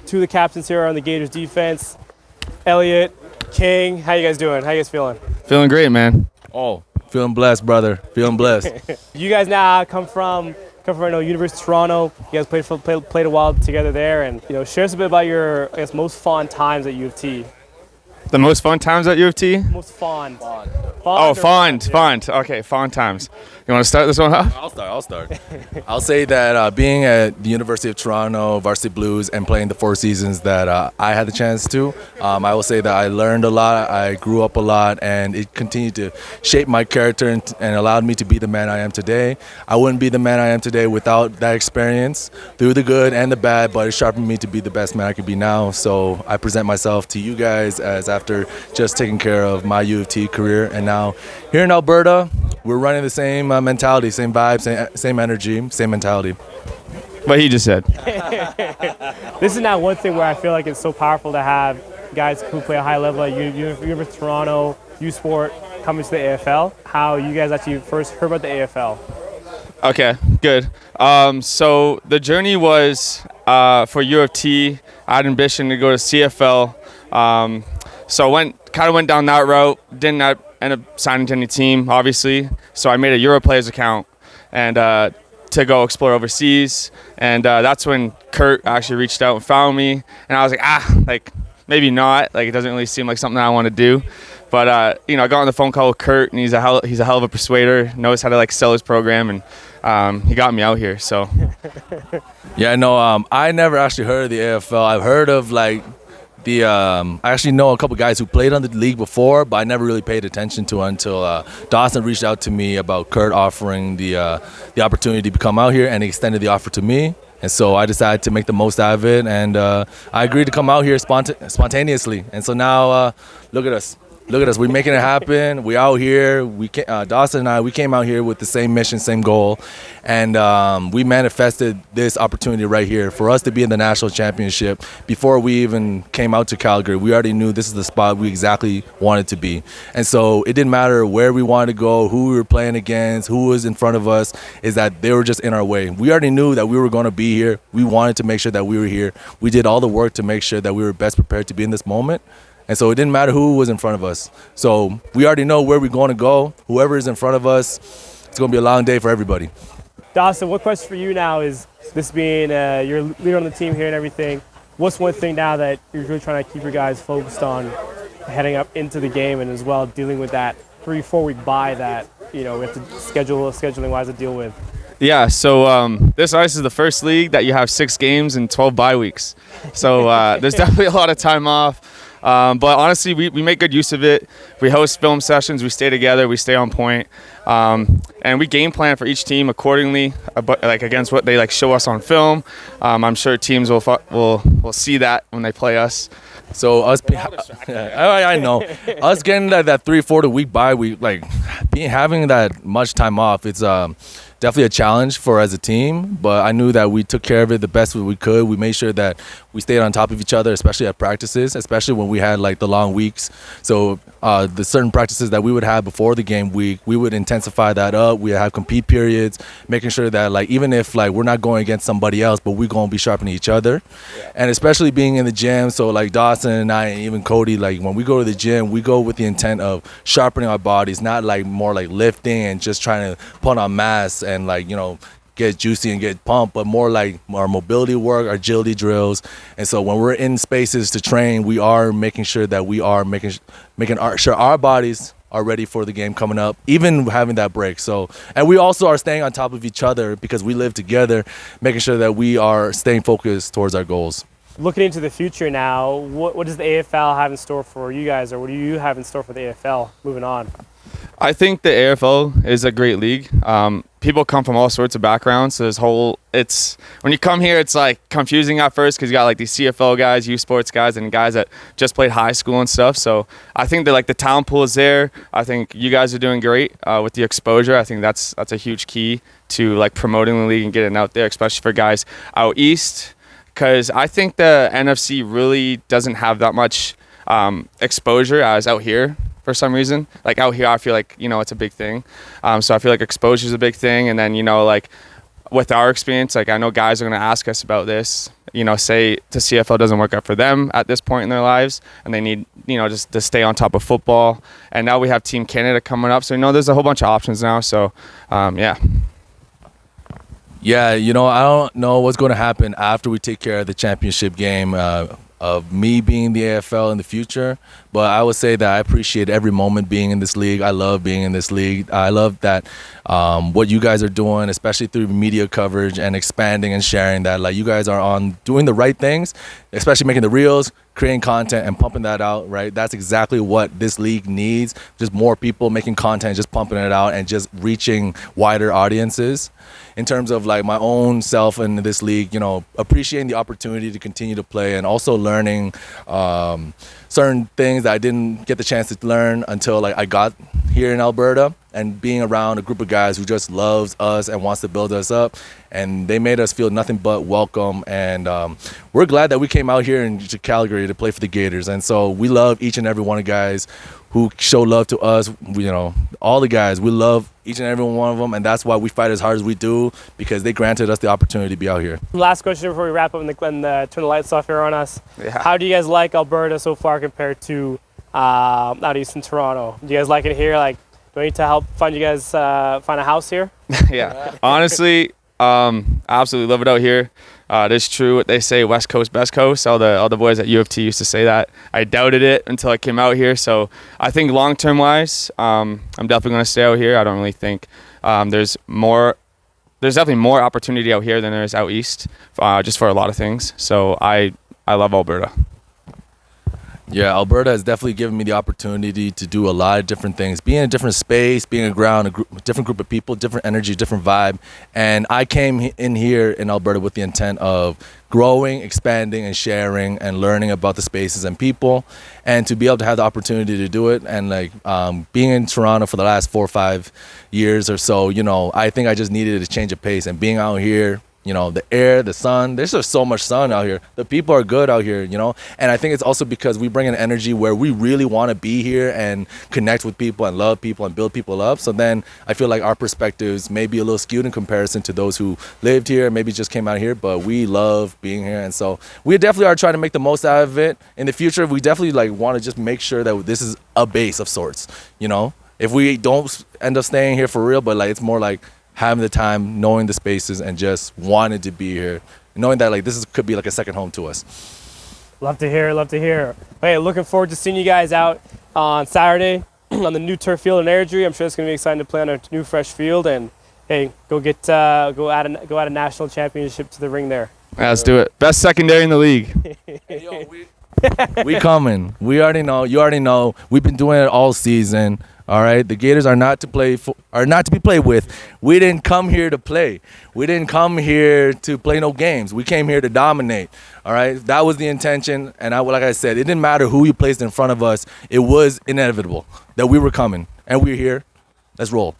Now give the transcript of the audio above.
two of the captains here on the Gators defense. Elliott, King, how you guys doing? How you guys feeling? Feeling great, man. Oh, feeling blessed, brother. Feeling blessed. You guys now come from University of Toronto. You guys played a while together there, and share us a bit about your most fond times at U of T. The most fun times at U of T? Most fond. Fond. Okay, fond times. You want to start this one off? I'll start. I'll say that being at the University of Toronto, Varsity Blues, and playing the 4 seasons that I had the chance to, I will say that I learned a lot, I grew up a lot, and it continued to shape my character and allowed me to be the man I am today. I wouldn't be the man I am today without that experience, through the good and the bad, but it sharpened me to be the best man I could be now. So I present myself to you guys as after just taking care of my U of T career, and now here in Alberta, we're running the same mentality, same vibe, same energy, same mentality. What he just said. This is now one thing where I feel like it's so powerful to have guys who play a high level at University of Toronto, U Sport, coming to the AFL. How you guys actually first heard about the AFL? Okay, good. So the journey was for U of T. I had ambition to go to CFL. So I went down that route. Didn't end up signing to any team, obviously. So I made a Europlayers account and to go explore overseas. And that's when Kurt actually reached out and found me. And I was like, maybe not. Like, it doesn't really seem like something I want to do. But I got on the phone call with Kurt, and he's a hell of a persuader. Knows how to sell his program, and he got me out here. So. Yeah, no, I never actually heard of the AFL. I've heard of I actually know a couple guys who played on the league before, but I never really paid attention to it until Dawson reached out to me about Kurt offering the opportunity to come out here, and he extended the offer to me. And so I decided to make the most out of it, and I agreed to come out here spontaneously. And so now, look at us. Look at us. We're making it happen. We out here. Dawson and we came out here with the same mission, same goal. And we manifested this opportunity right here for us to be in the national championship. Before we even came out to Calgary, we already knew this is the spot we exactly wanted to be. And so it didn't matter where we wanted to go, who we were playing against, who was in front of us, is that they were just in our way. We already knew that we were going to be here. We wanted to make sure that we were here. We did all the work to make sure that we were best prepared to be in this moment. And so it didn't matter who was in front of us. So we already know where we're going to go. Whoever is in front of us, it's going to be a long day for everybody. Dawson, what question for you now is, this being your leader on the team here and everything, what's one thing now that you're really trying to keep your guys focused on heading up into the game, and as well dealing with that 3-4 week bye that we have to scheduling wise to deal with? Yeah, so this is the first league that you have 6 games and 12 bye weeks. So there's definitely a lot of time off. But honestly, we make good use of it. We host film sessions. We stay together. We stay on point. And we game plan for each team accordingly, against what they show us on film. I'm sure teams will see that when they play us. So us, I know us getting that 3-4 week bye, having that much time off. It's definitely a challenge for as a team, but I knew that we took care of it the best we could. We made sure that we stayed on top of each other, especially at practices, especially when we had the long weeks. So the certain practices that we would have before the game week, we would intensify that up. We have compete periods, making sure that even if we're not going against somebody else, but we're going to be sharpening each other. Yeah. And especially being in the gym, so Dawson and I and even Cody, when we go to the gym, we go with the intent of sharpening our bodies, not more lifting and just trying to put on mass and get juicy and get pumped, but more our mobility work, our agility drills. And so when we're in spaces to train, we are making sure that we are making sure our bodies are ready for the game coming up, even having that break. So, and we also are staying on top of each other because we live together, making sure that we are staying focused towards our goals. Looking into the future now, what does the AFL have in store for you guys, or what do you have in store for the AFL moving on? I think the AFL is a great league. People come from all sorts of backgrounds. So when you come here, it's confusing at first because you got these CFL guys, U Sports guys, and guys that just played high school and stuff. So I think that the talent pool is there. I think you guys are doing great with the exposure. I think that's a huge key to promoting the league and getting out there, especially for guys out east. Because I think the NFC really doesn't have that much exposure as out here. For some reason, out here, I feel it's a big thing. So I feel exposure is a big thing, and then with our experience, like I know guys are going to ask us about this, say the CFL doesn't work out for them at this point in their lives and they need, just to stay on top of football. And now we have Team Canada coming up. So, there's a whole bunch of options now. So, yeah. Yeah, I don't know what's going to happen after we take care of the championship game of me being in the AFL in the future. But I would say that I appreciate every moment being in this league. I love being in this league. I love that what you guys are doing, especially through media coverage and expanding and sharing that. Like, you guys are on doing the right things, especially making the reels, creating content and pumping that out, right? That's exactly what this league needs. Just more people making content, just pumping it out and just reaching wider audiences. In terms of like my own self in this league, appreciating the opportunity to continue to play and also learning certain things that I didn't get the chance to learn until like I got here in Alberta, and being around a group of guys who just loves us and wants to build us up, and they made us feel nothing but welcome. And we're glad that we came out here in Calgary to play for the Gators, and so we love each and every one of guys who show love to us. All the guys, we love each and every one of them, and that's why we fight as hard as we do, because they granted us the opportunity to be out here. Last question before we wrap up and turn the lights off here on us. Yeah. How do you guys like Alberta so far compared to out east in Toronto? Do you guys like it here? Like, do I need to help find you guys find a house here? Yeah, honestly, absolutely love it out here. It is true what they say, West Coast, best coast. All the boys at U of T used to say that. I doubted it until I came out here. So I think long-term wise, I'm definitely going to stay out here. I don't really think there's definitely more opportunity out here than there is out east, just for a lot of things. So I love Alberta. Yeah, Alberta has definitely given me the opportunity to do a lot of different things. Being in a different space, being around a different group of people, different energy, different vibe. And I came in here in Alberta with the intent of growing, expanding, and sharing and learning about the spaces and people. And to be able to have the opportunity to do it, and like being in Toronto for the last 4 or 5 years or so, I think I just needed a change of pace. And being out here, the air, the sun, there's just so much sun out here. The people are good out here, and I think it's also because we bring an energy where we really want to be here and connect with people and love people and build people up. So then I feel like our perspectives may be a little skewed in comparison to those who lived here, maybe just came out here, but we love being here. And so we definitely are trying to make the most out of it. In the future, we definitely want to just make sure that this is a base of sorts, If we don't end up staying here for real, but it's more like having the time, knowing the spaces, and just wanting to be here, knowing that this could be like a second home to us. Love to hear. Hey, looking forward to seeing you guys out on Saturday on the new turf field in Airdrie. I'm sure it's going to be exciting to play on a new fresh field, and hey, go add a national championship to the ring there. Let's do it. Best secondary in the league. Hey, yo, we coming. We already know. You already know. We've been doing it all season. All right, the Gators are not to be played with. We didn't come here to play. We didn't come here to play no games. We came here to dominate. All right, that was the intention. And like I said, it didn't matter who you placed in front of us. It was inevitable that we were coming, and we're here. Let's roll.